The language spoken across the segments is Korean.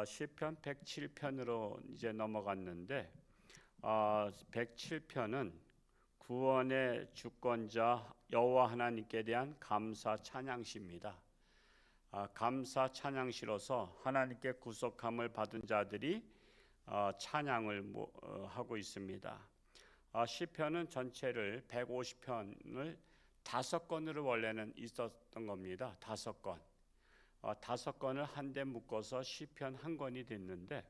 시편 107편으로 이제 넘어갔는데 107편은 구원의 주권자 여호와 하나님께 대한 감사 찬양시입니다. 감사 찬양시로서 하나님께 구속함을 받은 자들이 찬양을 하고 있습니다. 시편은 전체를 150편을 5권으로 원래는 있었던 겁니다. 5권. 5권을 한데 묶어서 시편 한 권이 됐는데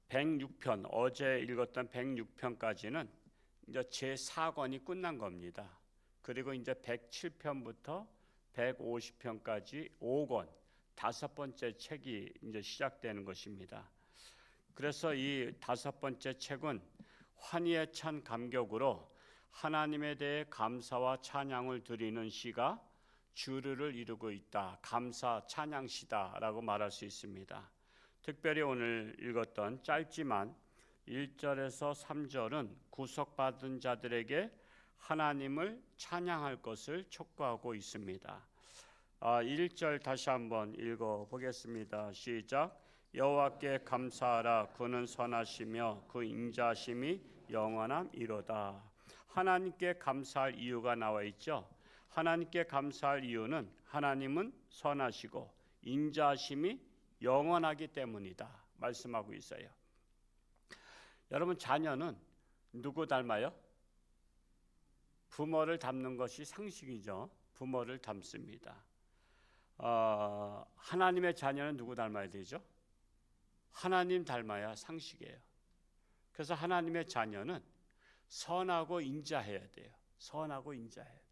106편 어제 읽었던 106편까지는 이제 제4권이 끝난 겁니다. 그리고 이제 107편부터 150편까지 5권 5번째 책이 이제 시작되는 것입니다. 그래서 이 5번째 책은 환희에 찬 감격으로 하나님에 대해 감사와 찬양을 드리는 시가 주류를 이루고 있다. 감사 찬양시다라고 말할 수 있습니다. 특별히 오늘 읽었던 짧지만 1절에서 3절은 구속받은 자들에게 하나님을 찬양할 것을 촉구하고 있습니다. 1절 다시 한번 읽어보겠습니다. 시작. 여호와께 감사하라. 그는 선하시며 그 인자심이 영원함이로다. 하나님께 감사할 이유가 나와 있죠. 하나님께 감사할 이유는 하나님은 선하시고 인자심이 영원하기 때문이다 말씀하고 있어요. 여러분, 자녀는 누구 닮아요? 부모를 닮는 것이 상식이죠. 부모를 닮습니다. 하나님의 자녀는 누구 닮아야 되죠? 하나님 닮아야 상식이에요. 그래서 하나님의 자녀는 선하고 인자해야 돼요. 선하고 인자해야 돼.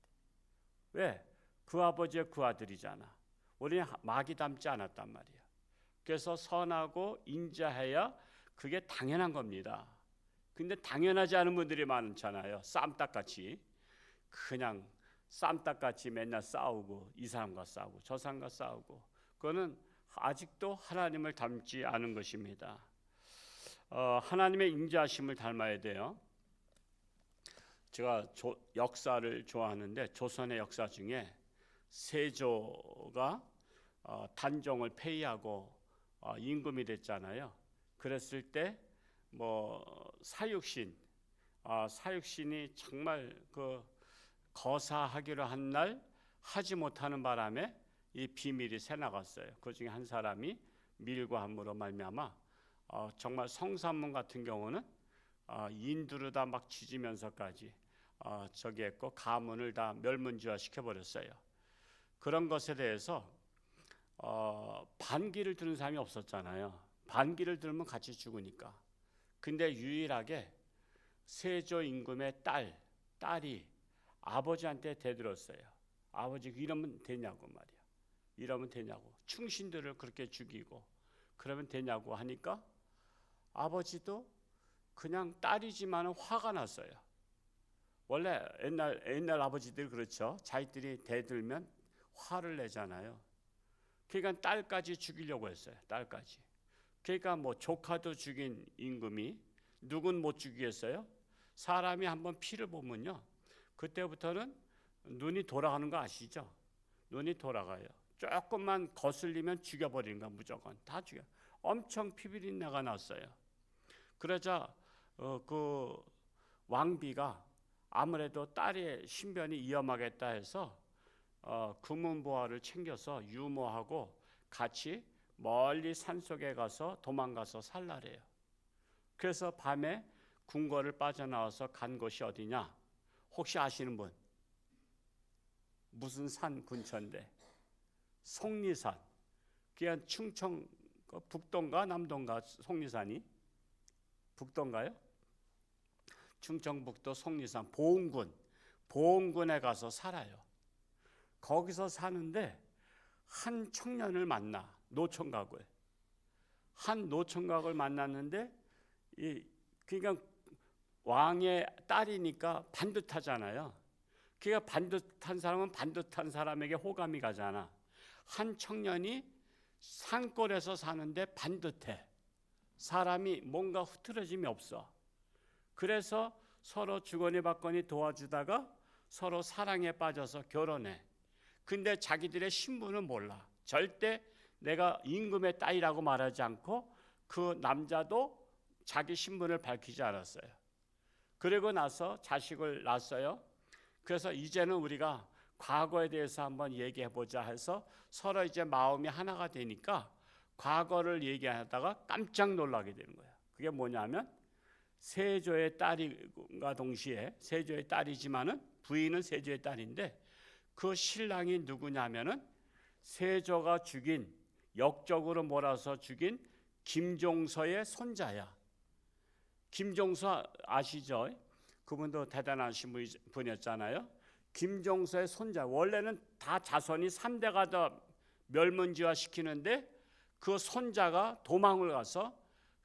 왜? 그 아버지의 그 아들이잖아. 우리는 마귀 닮지 않았단 말이야. 그래서 선하고 인자해야 그게 당연한 겁니다. 근데 당연하지 않은 분들이 많잖아요. 쌈딱같이 그냥 쌈딱같이 맨날 싸우고 이 사람과 싸우고 저 사람과 싸우고 그거는 아직도 하나님을 닮지 않은 것입니다. 하나님의 인자하심을 닮아야 돼요. 제가 역사를 좋아하는데 조선의 역사 중에 세조가 단종을 폐위하고 임금이 됐잖아요. 그랬을 때 사육신이 정말 그 거사하기로 한 날 하지 못하는 바람에 이 비밀이 새나갔어요. 그 중에 한 사람이 밀과 함으로 말미암아 정말 성산문 같은 경우는 인두를 다 막 지지면서까지 저기 했고 가문을 다 멸문지화 시켜버렸어요. 그런 것에 대해서 반기를 드는 사람이 없었잖아요. 반기를 들면 같이 죽으니까. 근데 유일하게 세조 임금의 딸이 아버지한테 대들었어요. 아버지 이러면 되냐고 말이야. 이러면 되냐고. 충신들을 그렇게 죽이고 그러면 되냐고 하니까 아버지도 그냥 딸이지만 화가 났어요. 원래 옛날 아버지들이 그렇죠. 자기들이 대들면 화를 내잖아요. 그러니까 딸까지 죽이려고 했어요. 딸까지. 그러니까 조카도 죽인 임금이 누군 못 죽이겠어요? 사람이 한번 피를 보면요. 그때부터는 눈이 돌아가는 거 아시죠? 눈이 돌아가요. 조금만 거슬리면 죽여버리는 거야. 무조건 다 죽여. 엄청 피비린내가 났어요. 그러자 그 왕비가 아무래도 딸의 신변이 위험하겠다 해서 금은보화를 챙겨서 유모하고 같이 멀리 산속에 가서 도망가서 살라래요. 그래서 밤에 궁궐을 빠져나와서 간 곳이 어디냐? 혹시 아시는 분? 무슨 산 근처인데? 속리산. 그냥 충청 북동가 남동가 속리산이? 북동가요? 충청북도 속리산 보은군에 가서 살아요. 거기서 사는데 한 청년을 만나, 노총각을. 한 노총각을 만났는데 그러니까 왕의 딸이니까 반듯하잖아요. 그러니까 반듯한 사람은 반듯한 사람에게 호감이 가잖아. 한 청년이 산골에서 사는데 반듯해. 사람이 뭔가 흐트러짐이 없어. 그래서 서로 주거니 받거니 도와주다가 서로 사랑에 빠져서 결혼해. 근데 자기들의 신분은 몰라. 절대 내가 임금의 딸이라고 말하지 않고 그 남자도 자기 신분을 밝히지 않았어요. 그리고 나서 자식을 낳았어요. 그래서 이제는 우리가 과거에 대해서 한번 얘기해 보자 해서 서로 이제 마음이 하나가 되니까 과거를 얘기하다가 깜짝 놀라게 되는 거예요. 그게 뭐냐면 세조의 딸과 동시에 세조의 딸이지만은 부인은 세조의 딸인데 그 신랑이 누구냐면은 세조가 죽인, 역적으로 몰아서 죽인 김종서의 손자야. 김종서 아시죠? 그분도 대단하신 분이었잖아요. 김종서의 손자, 원래는 다 자손이 3대가 다 멸문지화 시키는데 그 손자가 도망을 가서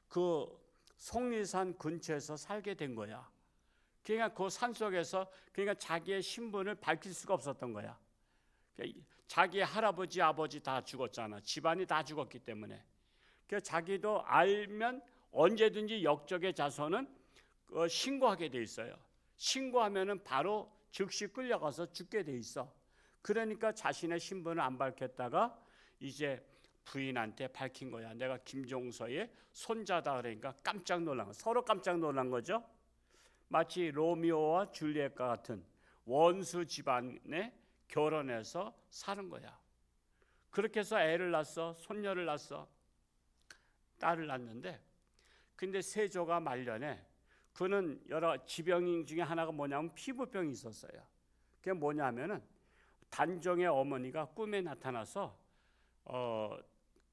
그 속리산 근처에서 살게 된 거야. 그러니까 그 산속에서 그러니까 자기의 신분을 밝힐 수가 없었던 거야. 자기 할아버지 아버지 다 죽었잖아. 집안이 다 죽었기 때문에. 그래서 자기도 알면 언제든지 역적의 자손은 신고하게 돼 있어요. 신고하면은 바로 즉시 끌려가서 죽게 돼 있어. 그러니까 자신의 신분을 안 밝혔다가 이제 부인한테 밝힌 거야. 내가 김종서의 손자다. 그러니까 깜짝 놀란 거. 서로 깜짝 놀란 거죠. 마치 로미오와 줄리엣과 같은 원수 집안에 결혼해서 사는 거야. 그렇게 해서 애를 낳았어. 손녀를 낳았어. 딸을 낳았는데 근데 세조가 말년에 그는 여러 지병 중에 하나가 뭐냐면 피부병이 있었어요. 그게 뭐냐면은 단종의 어머니가 꿈에 나타나서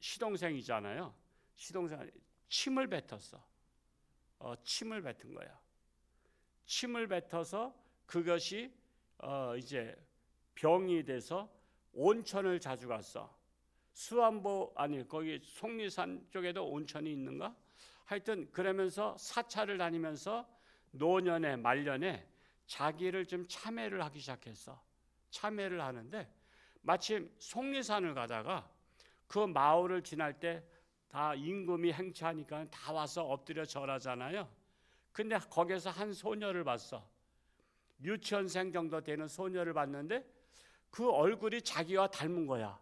시동생이잖아요. 시동생 침을 뱉었어. 침을 뱉은 거야. 침을 뱉어서 그것이 이제 병이 돼서 온천을 자주 갔어. 수안보 아니 거기 속리산 쪽에도 온천이 있는가? 하여튼 그러면서 사찰을 다니면서 노년에 말년에 자기를 좀 참회를 하기 시작했어. 참회를 하는데 마침 속리산을 가다가 그 마을을 지날 때 다 임금이 행차하니까 다 와서 엎드려 절하잖아요. 근데 거기서 한 소녀를 봤어. 유치원생 정도 되는 소녀를 봤는데 그 얼굴이 자기와 닮은 거야.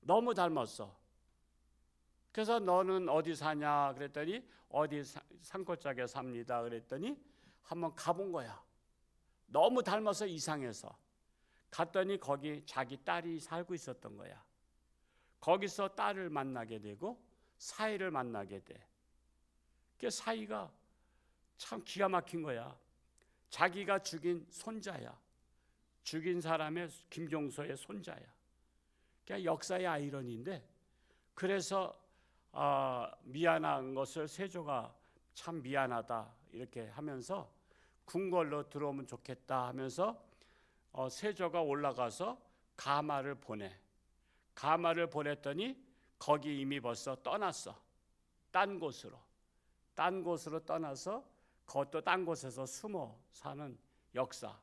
너무 닮았어. 그래서 너는 어디 사냐 그랬더니 어디 산골짜기에 삽니다 그랬더니 한번 가본 거야. 너무 닮아서 이상해서 갔더니 거기 자기 딸이 살고 있었던 거야. 거기서 딸을 만나게 되고 사이를 만나게 돼. 그 사이가 참 기가 막힌 거야. 자기가 죽인 손자야. 죽인 사람의 김종서의 손자야. 그러니까 역사의 아이러니인데 그래서 미안한 것을 세조가 참 미안하다 이렇게 하면서 궁궐로 들어오면 좋겠다 하면서 세조가 올라가서 가마를 보내. 가마를 보냈더니 거기 이미 벌써 떠났어. 딴 곳으로 떠나서 그것도 딴 곳에서 숨어 사는 역사.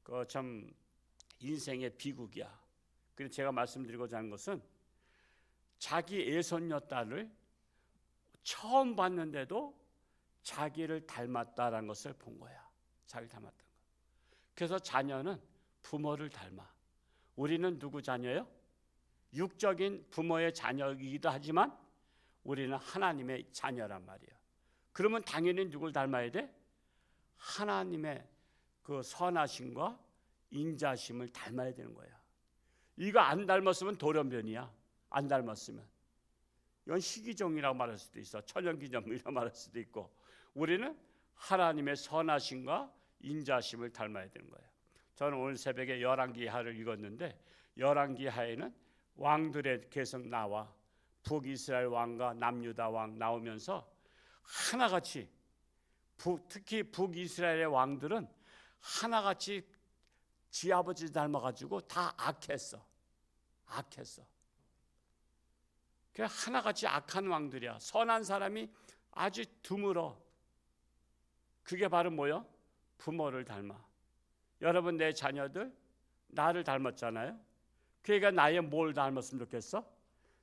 그 참 인생의 비극이야. 그래서 제가 말씀드리고자 하는 것은 자기 애손녀 딸을 처음 봤는데도 자기를 닮았다라는 것을 본 거야. 자기를 닮았다는 거. 그래서 자녀는 부모를 닮아. 우리는 누구 자녀예요? 육적인 부모의 자녀이기도 하지만 우리는 하나님의 자녀란 말이에요. 그러면 당연히 누굴 닮아야 돼? 하나님의 그 선하심과 인자심을 닮아야 되는 거야. 이거 안 닮았으면 돌연변이야. 안 닮았으면 이건 시기종이라고 말할 수도 있어. 천연기념이라고 말할 수도 있고 우리는 하나님의 선하심과 인자심을 닮아야 되는 거예요. 저는 오늘 새벽에 열왕기하를 읽었는데 열왕기하에는 왕들의 계속 나와 북이스라엘 왕과 남유다 왕 나오면서 하나같이 특히 북이스라엘의 왕들은 하나같이 지 아버지 닮아가지고 다 악했어. 그 하나같이 악한 왕들이야. 선한 사람이 아주 드물어. 그게 바로 뭐요? 부모를 닮아. 여러분 내 자녀들 나를 닮았잖아요. 그러니까 나의 뭘 닮았으면 좋겠어?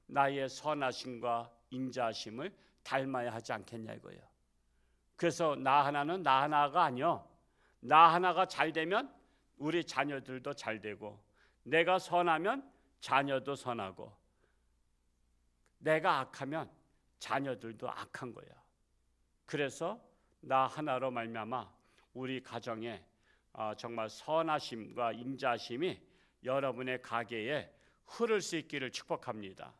나의 선하심과 인자심을 닮아야 하지 않겠냐 이거예요. 그래서 나 하나는 나 하나가 아니요. 나 하나가 잘 되면 우리 자녀들도 잘 되고 내가 선하면 자녀도 선하고, 내가 악하면 자녀들도 악한 거야. 그래서 나 하나로 말미암아 우리 가정에 정말 선하심과 인자심이 여러분의 가게에 흐를 수 있기를 축복합니다.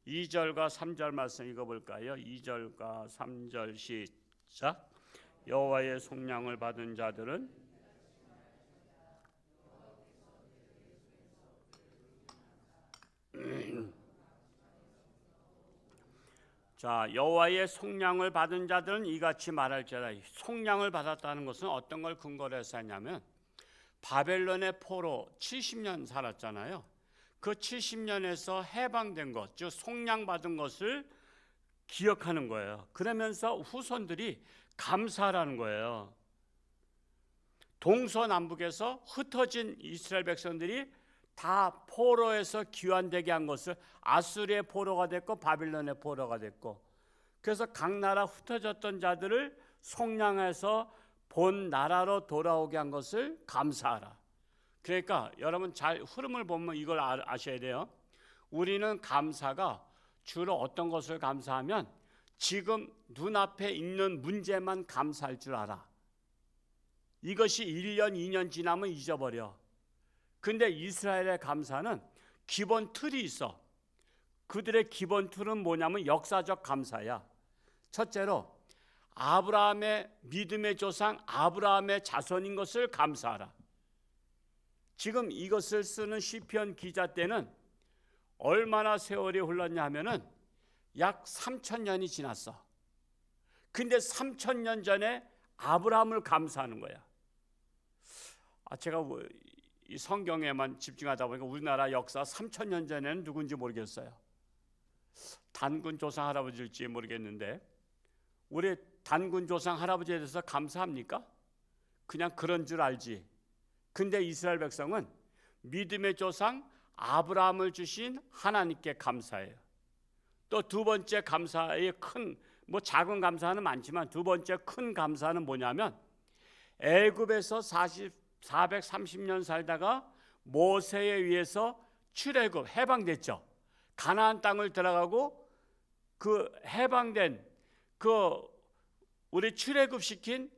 2절과 3절 말씀 읽어볼까요? 2절과 3절 시작. 여호와의 속량을 받은 자들은 자, 여호와의 속량을 받은 자들은 이같이 말할지어다. 속량을 받았다는 것은 어떤 걸 근거로 해서 하냐면 바벨론의 포로 70년 살았잖아요. 그 70년에서 해방된 것, 즉 속량받은 것을 기억하는 거예요. 그러면서 후손들이 감사하라는 거예요. 동서남북에서 흩어진 이스라엘 백성들이 다 포로에서 귀환되게 한 것을 아수르의 포로가 됐고 바빌론의 포로가 됐고, 그래서 각 나라 흩어졌던 자들을 속량해서 본 나라로 돌아오게 한 것을 감사하라. 그러니까 여러분 잘 흐름을 보면 이걸 아셔야 돼요. 우리는 감사가 주로 어떤 것을 감사하면 지금 눈앞에 있는 문제만 감사할 줄 알아. 이것이 1년, 2년 지나면 잊어버려. 근데 이스라엘의 감사는 기본 틀이 있어. 그들의 기본 틀은 뭐냐면 역사적 감사야. 첫째로 아브라함의 믿음의 조상 아브라함의 자손인 것을 감사하라. 지금 이것을 쓰는 시편 기자 때는 얼마나 세월이 흘렀냐 하면은 약 3,000년이 지났어. 근데 3,000년 전에 아브라함을 감사하는 거야. 제가 이 성경에만 집중하다 보니까 우리나라 역사 3,000년 전에는 누군지 모르겠어요. 단군 조상 할아버지일지 모르겠는데 우리 단군 조상 할아버지에 대해서 감사합니까? 그냥 그런 줄 알지. 근데 이스라엘 백성은 믿음의 조상 아브라함을 주신 하나님께 감사해요. 또 두 번째 감사의 작은 감사는 많지만 두 번째 큰 감사는 뭐냐면 애굽에서 430년 살다가 모세에 의해서 출애굽 해방됐죠. 가나안 땅을 들어가고 그 해방된 우리 출애굽시킨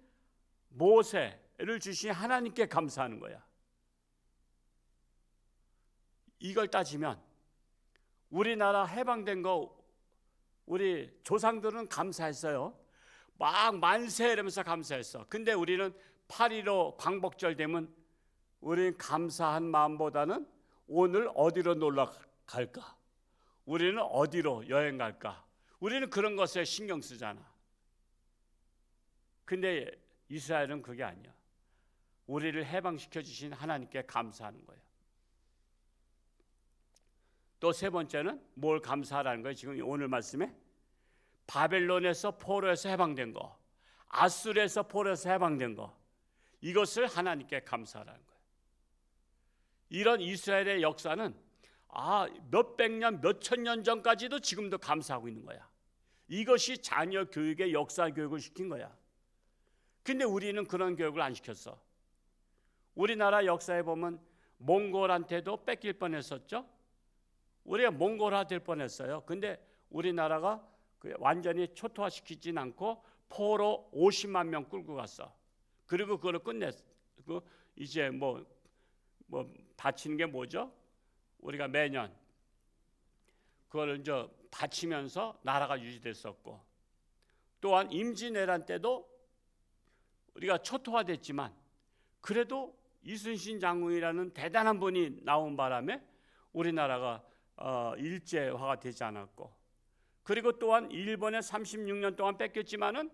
모세를 주신 하나님께 감사하는 거야. 이걸 따지면 우리나라 해방된 거 우리 조상들은 감사했어요. 막 만세 이러면서 감사했어. 근데 우리는 8.15 광복절 되면 우리는 감사한 마음보다는 오늘 어디로 놀러 갈까? 우리는 어디로 여행 갈까? 우리는 그런 것에 신경 쓰잖아. 근데 이스라엘은 그게 아니야. 우리를 해방시켜 주신 하나님께 감사하는 거야. 또 세 번째는 뭘 감사하라는 거예요? 지금 오늘 말씀에 바벨론에서 포로에서 해방된 거, 아수르에서 포로에서 해방된 거, 이것을 하나님께 감사하라는 거예요. 이런 이스라엘의 역사는 몇백 년, 몇천 년 전까지도 지금도 감사하고 있는 거야. 이것이 자녀 교육의 역사 교육을 시킨 거야. 근데 우리는 그런 교육을 안 시켰어. 우리나라 역사에 보면 몽골한테도 뺏길 뻔했었죠. 우리가 몽골화 될 뻔했어요. 근데 우리나라가 완전히 초토화시키진 않고 포로 50만 명 끌고 갔어. 그리고 그걸 끝냈어. 이제 뭐 바치는 게 뭐죠? 우리가 매년 그걸 이제 바치면서 나라가 유지됐었고, 또한 임진왜란 때도 우리가 초토화됐지만 그래도 이순신 장군이라는 대단한 분이 나온 바람에 우리나라가 일제화가 되지 않았고, 그리고 또한 일본에 36년 동안 뺏겼지만은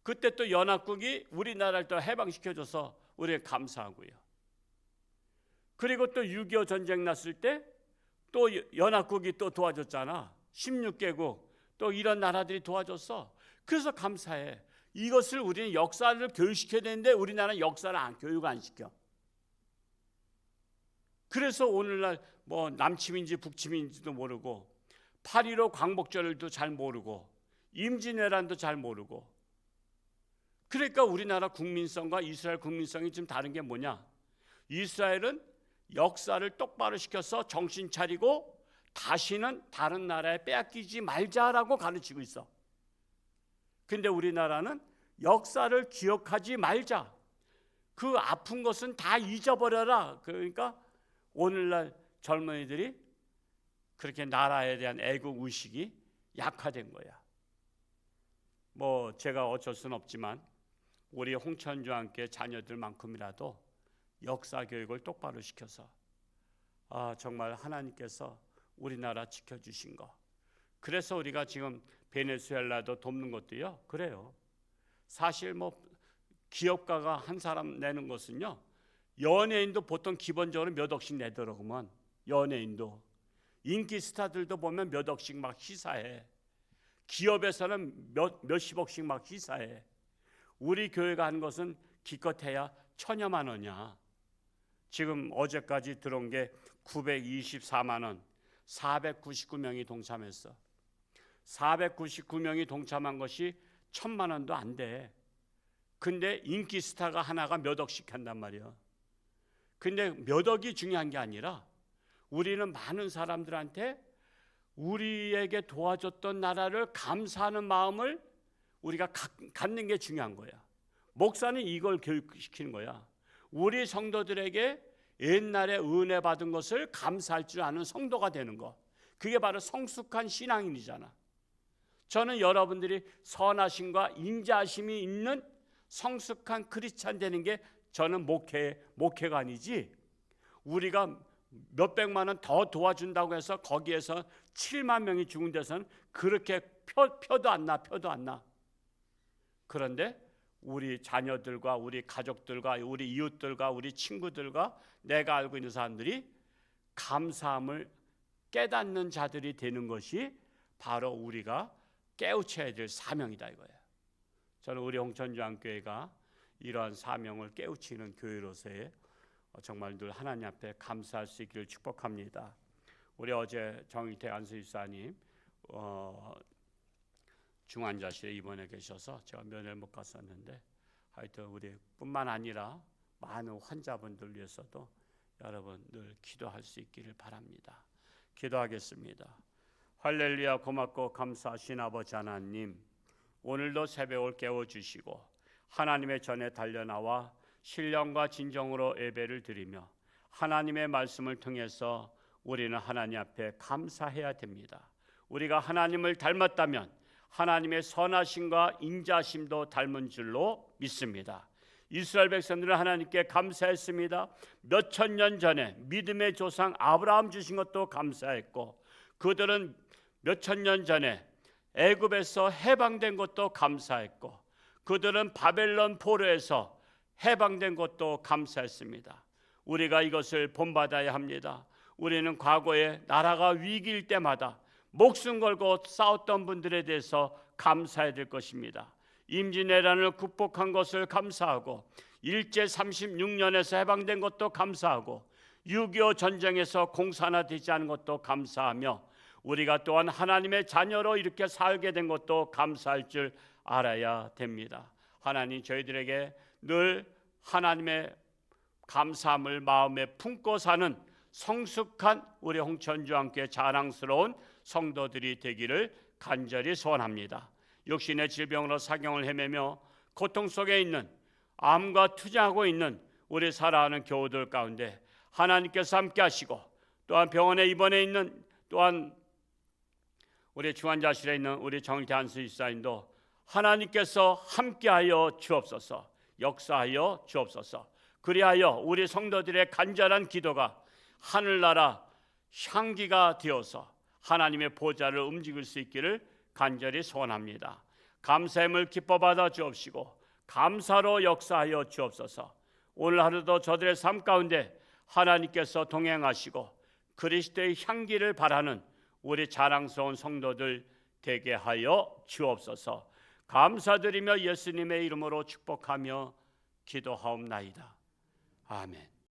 그때 또 연합국이 우리나라를 또 해방시켜줘서 우리가 감사하고요. 그리고 또 6.25 전쟁 났을 때 또 연합국이 또 도와줬잖아. 16개국 또 이런 나라들이 도와줬어. 그래서 감사해. 이것을 우리는 역사를 교육시켜야 되는데 우리나라는 역사를 교육 안 시켜. 그래서 오늘날 남침인지 북침인지도 모르고 8.15 광복절도 잘 모르고 임진왜란도 잘 모르고. 그러니까 우리나라 국민성과 이스라엘 국민성이 좀 다른 게 뭐냐? 이스라엘은 역사를 똑바로 시켜서 정신 차리고 다시는 다른 나라에 빼앗기지 말자라고 가르치고 있어. 근데 우리나라는 역사를 기억하지 말자. 그 아픈 것은 다 잊어버려라. 그러니까 오늘날 젊은이들이 그렇게 나라에 대한 애국 의식이 약화된 거야. 뭐 제가 어쩔 수는 없지만 우리 홍천주와 함께 자녀들만큼이라도 역사 교육을 똑바로 시켜서 정말 하나님께서 우리나라 지켜주신 거, 그래서 우리가 지금 베네수엘라도 돕는 것도요 그래요. 사실 뭐 기업가가 한 사람 내는 것은요, 연예인도 보통 기본적으로 몇 억씩 내더라고만. 연예인도, 인기 스타들도 보면 몇 억씩 막 희사해. 기업에서는 몇십억씩 막 희사해. 우리 교회가 한 것은 기껏해야 1,000여만 원이야. 지금 어제까지 들어온 게 924만 원, 499명이 동참했어. 499명이 동참한 것이 1,000만 원도 안 돼. 근데 인기 스타가 하나가 몇 억씩 한단 말이야. 근데 몇 억이 중요한 게 아니라 우리는 많은 사람들한테 우리에게 도와줬던 나라를 감사하는 마음을 우리가 갖는 게 중요한 거야. 목사는 이걸 교육시키는 거야. 우리 성도들에게 옛날에 은혜 받은 것을 감사할 줄 아는 성도가 되는 거. 그게 바로 성숙한 신앙인이잖아. 저는 여러분들이 선하심과 인자하심이 있는 성숙한 크리스찬 되는 게 저는 목회가 아니지, 우리가 몇백만 원 더 도와준다고 해서 거기에서 7만 명이 죽은 데서는 그렇게 표도 안 나. 그런데 우리 자녀들과 우리 가족들과 우리 이웃들과 우리 친구들과 내가 알고 있는 사람들이 감사함을 깨닫는 자들이 되는 것이 바로 우리가 깨우쳐야 될 사명이다 이거예요. 저는 우리 홍천주안교회가 이러한 사명을 깨우치는 교회로서의 정말 늘 하나님 앞에 감사할 수 있기를 축복합니다. 우리 어제 정일태 안수집사님 중환자실에 입원해 계셔서 제가 면회를 못 갔었는데, 하여튼 우리 뿐만 아니라 많은 환자분들 위해서도 여러분 늘 기도할 수 있기를 바랍니다. 기도하겠습니다. 할렐루야. 고맙고 감사하신 아버지 하나님, 오늘도 새벽을 깨워주시고 하나님의 전에 달려나와 신령과 진정으로 예배를 드리며 하나님의 말씀을 통해서 우리는 하나님 앞에 감사해야 됩니다. 우리가 하나님을 닮았다면 하나님의 선하심과 인자심도 닮은 줄로 믿습니다. 이스라엘 백성들은 하나님께 감사했습니다. 몇천 년 전에 믿음의 조상 아브라함 주신 것도 감사했고, 그들은 몇천 년 전에 애굽에서 해방된 것도 감사했고, 그들은 바벨론 포로에서 해방된 것도 감사했습니다. 우리가 이것을 본받아야 합니다. 우리는 과거에 나라가 위기일 때마다 목숨 걸고 싸웠던 분들에 대해서 감사해야 될 것입니다. 임진왜란을 극복한 것을 감사하고, 일제 36년에서 해방된 것도 감사하고, 6.25 전쟁에서 공산화되지 않은 것도 감사하며, 우리가 또한 하나님의 자녀로 이렇게 살게 된 것도 감사할 줄 알아야 됩니다. 하나님, 저희들에게 늘 하나님의 감사함을 마음에 품고 사는 성숙한 우리 홍천주안교회 자랑스러운 성도들이 되기를 간절히 소원합니다. 육신의 질병으로 사경을 헤매며 고통 속에 있는, 암과 투쟁하고 있는 우리 사랑하는 교우들 가운데 하나님께서 함께 하시고, 또한 병원에 입원해 있는, 또한 우리 중환자실에 있는 우리 정일태 안수집사님도 하나님께서 함께하여 주옵소서, 역사하여 주옵소서. 그리하여 우리 성도들의 간절한 기도가 하늘나라 향기가 되어서 하나님의 보좌를 움직일 수 있기를 간절히 소원합니다. 감사함을 기뻐 받아 주옵시고 감사로 역사하여 주옵소서. 오늘 하루도 저들의 삶 가운데 하나님께서 동행하시고 그리스도의 향기를 바라는 우리 자랑스러운 성도들 되게 하여 주옵소서. 감사드리며 예수님의 이름으로 축복하며 기도하옵나이다. 아멘.